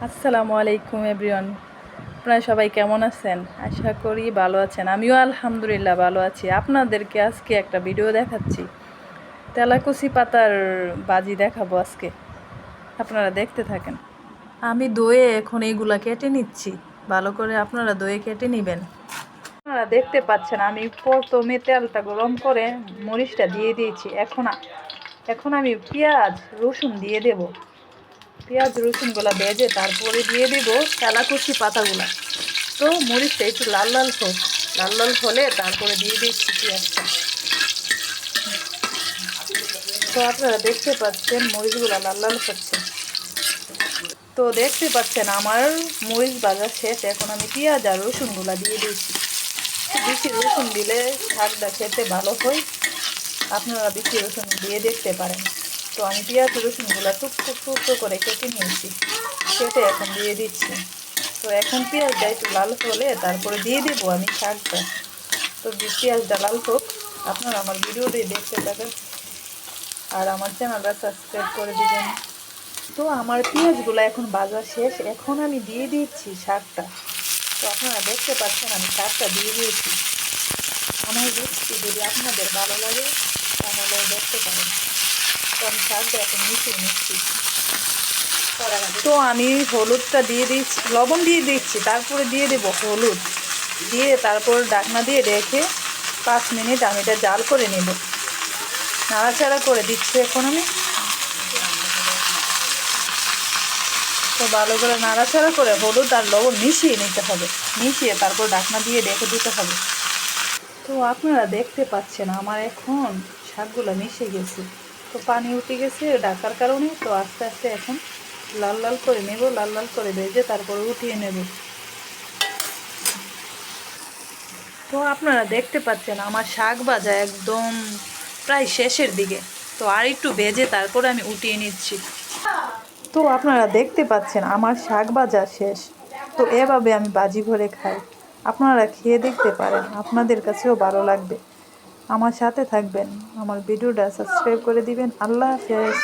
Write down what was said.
আসসালামু আলাইকুম এভরিওয়ান। আপনারা সবাই কেমন আছেন? আশা করি ভালো আছেন। আমিও আলহামদুলিল্লাহ ভালো আছি। আপনাদেরকে আজকে একটা ভিডিও দেখাচ্ছি। তেলাকুচি পাতার বাজি দেখাবো আজকে। আপনারা দেখতে থাকেন। আমি দইয়ে এখন এইগুলা কেটে নিচ্ছি। ভালো করে আপনারা দইয়ে কেটে নেবেন। আপনারা দেখতে পাচ্ছেন আমি প্রথমে তেলটা গরম করে মরিচটা দিয়ে দিয়েছি। এখন আমি পেঁয়াজ রসুন দিয়ে দেব। পেঁয়াজ রসুনগুলা ভেজে তারপরে দিয়ে দেব তেলাকুচি পাতাগুলা। তো মরিচটা একটু লাল লাল হোক, লাল লাল হলে তারপরে দিয়ে দিচ্ছি পেঁয়াজটা। তো আপনারা দেখতে পাচ্ছেন মরিচগুলা লাল লাল হচ্ছে। তো দেখতে পাচ্ছেন আমার মরিচ ভাজা শেষ। এখন আমি পেঁয়াজ আর রসুনগুলা দিয়ে দিচ্ছি। বেশি রসুন দিলে শাকটা খেতে ভালো হয়, আপনারা বেশি রসুন দিয়ে দেখতে পারেন। তো আমি পেঁয়াজ রসুনগুলা টুকরো করে কেটে নিয়েছি, কেটে এখন দিয়ে দিচ্ছি। তো এখন পেঁয়াজটা একটু লাল হলে তারপরে দিয়ে দেবো আমি শাকটা। তো পেঁয়াজটা লাল হোক, আপনারা আমার ভিডিওটি দেখতে থাকেন আর আমার চ্যানেলটা সাবস্ক্রাইব করে দিবেন। তো আমার পেঁয়াজগুলো এখন ভাজা শেষ। এখন আমি দিয়ে দিচ্ছি শাকটা। তো আপনারা দেখতে পাচ্ছেন আমি শাকটা দিয়ে দিয়েছি। আমার রেসিপি যদি আপনাদের ভালো লাগে তাহলে দেখতে পারেন। তো আমি শাকটা এখন মিশিয়ে নিচ্ছি। তো আমি হলুদটা দিয়ে দিচ্ছি, লবণ দিয়ে দিচ্ছি, তারপরে দিয়ে দেবো হলুদ দিয়ে তারপর ঢাকনা দিয়ে রেখে 5 মিনিট আমি এটা জাল করে নেব। নাড়াচাড়া করে দিচ্ছি এখন আমি। তো ভালো করে নাড়াচাড়া করে হলুদ আর লবণ মিশিয়ে নিতে হবে, মিশিয়ে তারপর ঢাকনা দিয়ে রেখে দিতে হবে। তো আপনারা দেখতে পাচ্ছেন আমার এখন শাকগুলো মিশে গেছে। তো পানি উঠে গেছে ঢাকার কারণে। তো আস্তে আস্তে এখন লাল লাল করে নেব, লাল লাল করে ভেজে তারপরে উঠিয়ে নেব। তো আপনারা দেখতে পাচ্ছেন আমার শাক ভাজা একদম প্রায় শেষের দিকে। তো আর একটু ভেজে তারপরে আমি উঠিয়ে নিচ্ছি। তো আপনারা দেখতে পাচ্ছেন আমার শাক ভাজা শেষ। তো এভাবে আমি বাজি ভরে খাই। আপনারা খেয়ে দেখতে পারেন, আপনাদের কাছেও ভালো লাগবে। আমার সাথে থাকবেন, আমার ভিডিওটা সাবস্ক্রাইব করে দিবেন। আল্লাহ হাফেজ।